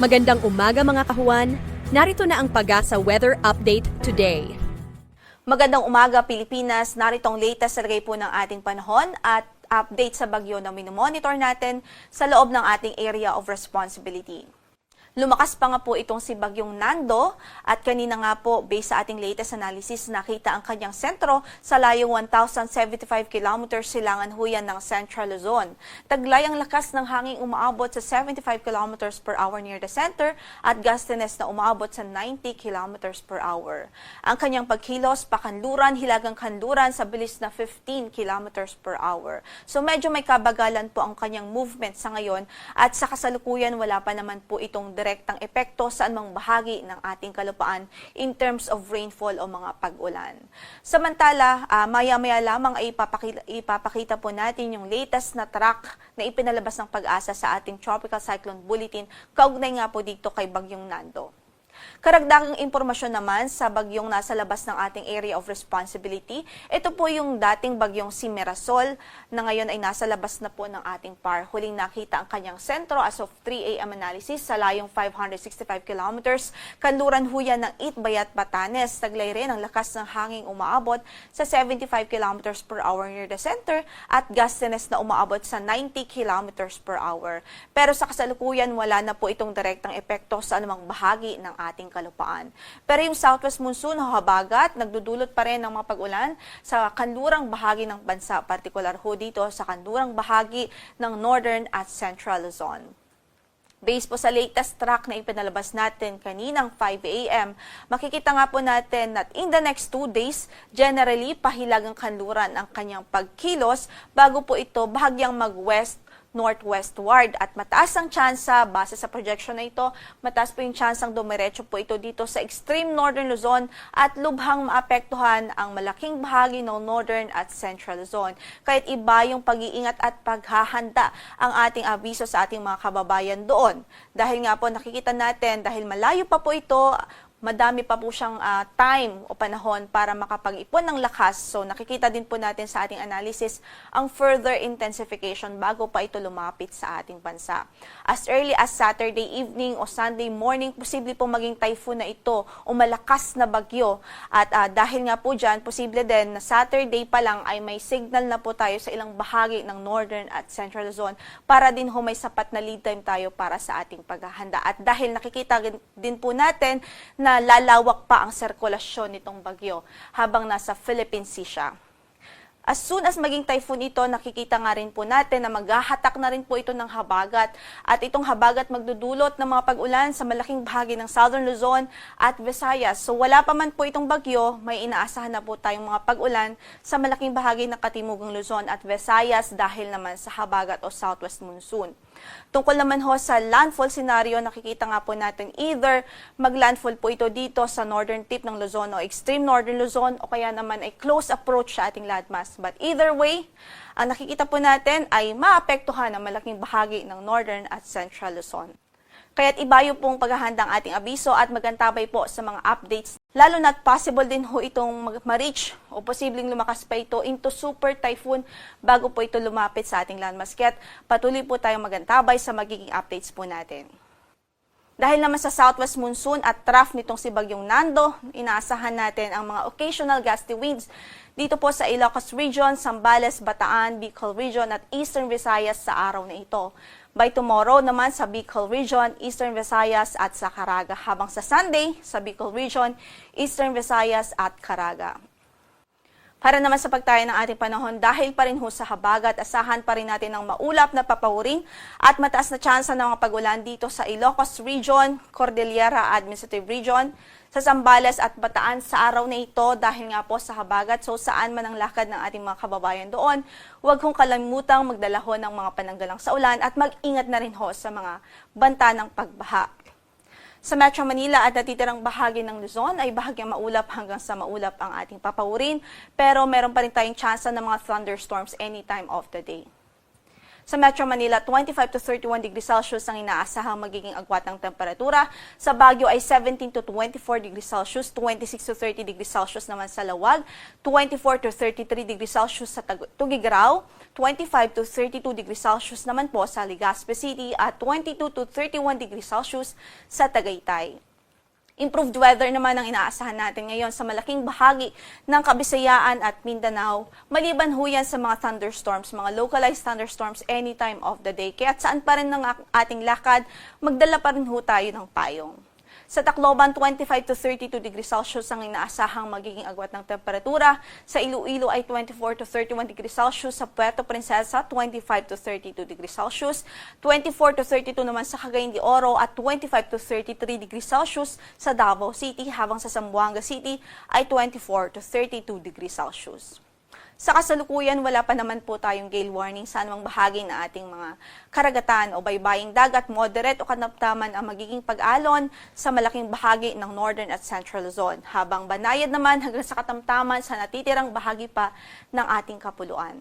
Magandang umaga mga kahuan. Narito na ang Pag-asa Weather Update today. Magandang umaga Pilipinas, narito ang latest sa lagay po ng ating panahon at update sa bagyo na minomonitor natin sa loob ng ating area of responsibility. Lumakas pa nga po itong si Bagyong Nando at kanina nga po, based sa ating latest analysis, nakita ang kanyang sentro sa layong 1,075 kilometers silangan huyan ng Central Luzon. Taglay ang lakas ng hangin umaabot sa 75 kilometers per hour near the center at gustiness na umaabot sa 90 kilometers per hour. Ang kanyang pagkilos, pakanluran, hilagang kanluran sa bilis na 15 kilometers per hour. So medyo may kabagalan po ang kanyang movement sa ngayon at sa kasalukuyan wala pa naman po itong direktang epekto sa anumang bahagi ng ating kalupaan in terms of rainfall o mga pag-ulan. Samantala, maya-maya lamang ay ipapakita po natin yung latest na track na ipinalabas ng Pag-asa sa ating Tropical Cyclone Bulletin kaugnay nga po dito kay Bagyong Nando. Karagdagang impormasyon naman sa bagyong nasa labas ng ating area of responsibility. Ito po yung dating bagyong si Mirasol na ngayon ay nasa labas na po ng ating PAR. Huling nakita ang kanyang sentro as of 3 a.m. analysis sa layong 565 kilometers. Kanluran huyan ng Itbayat, Batanes. Taglay rin ang lakas ng hanging umaabot sa 75 kilometers per hour near the center at gustiness na umaabot sa 90 kilometers per hour. Pero sa kasalukuyan wala na po itong direktang epekto sa anumang bahagi ng ating kalupaan. Pero yung southwest monsoon o habagat, nagdudulot pa rin ng mga pag-ulan sa kanlurang bahagi ng bansa, partikular ho dito sa kanlurang bahagi ng northern at central Luzon. Based po sa latest track na ipinalabas natin kaninang 5 a.m., makikita nga po natin that in the next 2 days, generally pahilagang kanluran ang kanyang pagkilos bago po ito bahagyang mag-west northwestward at mataas ang tsansa, base sa projection na ito, mataas po yung tsansang dumiretso po ito dito sa extreme northern Luzon at lubhang maapektuhan ang malaking bahagi ng northern at central Luzon. Kahit iba yung pag-iingat at paghahanda ang ating abiso sa ating mga kababayan doon. Dahil nga po nakikita natin, dahil malayo pa po ito, madami pa po siyang time o panahon para makapag-ipon ng lakas. So nakikita din po natin sa ating analysis ang further intensification bago pa ito lumapit sa ating bansa. As early as Saturday evening o Sunday morning, posible po maging typhoon na ito o malakas na bagyo. At dahil nga po dyan, posible din na Saturday pa lang ay may signal na po tayo sa ilang bahagi ng northern at central Luzon para din ho may sapat na lead time tayo para sa ating paghahanda. At dahil nakikita din po natin na lalawak pa ang sirkulasyon nitong bagyo habang nasa Philippine Sea siya. As soon as maging typhoon ito, nakikita nga rin po natin na maghahatak na rin po ito ng habagat at itong habagat magdudulot ng mga pag-ulan sa malaking bahagi ng Southern Luzon at Visayas. So wala pa man po itong bagyo, may inaasahan na po tayong mga pag-ulan sa malaking bahagi ng Katimugang Luzon at Visayas dahil naman sa habagat o southwest monsoon. Tungkol naman ho sa landfall scenario, nakikita nga po natin either maglandfall po ito dito sa northern tip ng Luzon o extreme northern Luzon o kaya naman ay close approach sa ating landmass. But either way, ang nakikita po natin ay maapektuhan ang malaking bahagi ng northern at central Luzon. Kaya't ibayo pong paghahanda ang ating abiso at magantabay po sa mga updates. Lalo na't possible din ho itong ma-reach o posibleng lumakas pa ito into super typhoon bago po ito lumapit sa ating landmass. Kaya't patuloy po tayong magantabay sa magiging updates po natin. Dahil naman sa southwest monsoon at trough nitong si Bagyong Nando, inaasahan natin ang mga occasional gusty winds dito po sa Ilocos Region, Zambales, Bataan, Bicol Region at Eastern Visayas sa araw na ito. By tomorrow naman sa Bicol Region, Eastern Visayas at sa Caraga, habang sa Sunday sa Bicol Region, Eastern Visayas at Caraga. Para naman sa pagtaya ng ating panahon, dahil pa rin ho sa habagat, asahan pa rin natin ang maulap na papawirin at mataas na tsansa ng mga pag-ulan dito sa Ilocos Region, Cordillera Administrative Region, sa Zambales at Bataan sa araw na ito dahil nga po sa habagat. So saan man ang lakad ng ating mga kababayan doon, huwag hong kalimutang magdala ho ng mga pananggalang sa ulan at mag-ingat na rin ho sa mga banta ng pagbaha. Sa Metro Manila at natitirang bahagi ng Luzon ay bahagyang maulap hanggang sa maulap ang ating papawirin, pero meron pa rin tayong tsansa ng mga thunderstorms anytime of the day. Sa Metro Manila, 25 to 31 degrees Celsius ang inaasahang magiging agwat ng temperatura. Sa Baguio ay 17 to 24 degrees Celsius, 26 to 30 degrees Celsius naman sa Lawag, 24 to 33 degrees Celsius sa Tugigrao, 25 to 32 degrees Celsius naman po sa Legazpi City at 22 to 31 degrees Celsius sa Tagaytay. Improved weather naman ang inaasahan natin ngayon sa malaking bahagi ng Kabisayaan at Mindanao, maliban ho yan sa mga thunderstorms, mga localized thunderstorms anytime of the day. Kaya saan pa rin ng ating lakad, magdala pa rin ho tayo ng payong. Sa Tacloban, 25 to 32 degrees Celsius ang inaasahang magiging agwat ng temperatura. Sa Iloilo ay 24 to 31 degrees Celsius. Sa Puerto Princesa, 25 to 32 degrees Celsius. 24 to 32 naman sa Cagayan de Oro at 25 to 33 degrees Celsius sa Davao City, habang sa Zamboanga City ay 24 to 32 degrees Celsius. Sa kasalukuyan, wala pa naman po tayong gale warning sa anumang bahagi na ating mga karagatan o baybaying dagat. Moderate o kanaptaman ang magiging pag-alon sa malaking bahagi ng Northern at Central Luzon, habang banayad naman hanggang sa katamtaman sa natitirang bahagi pa ng ating kapuluan.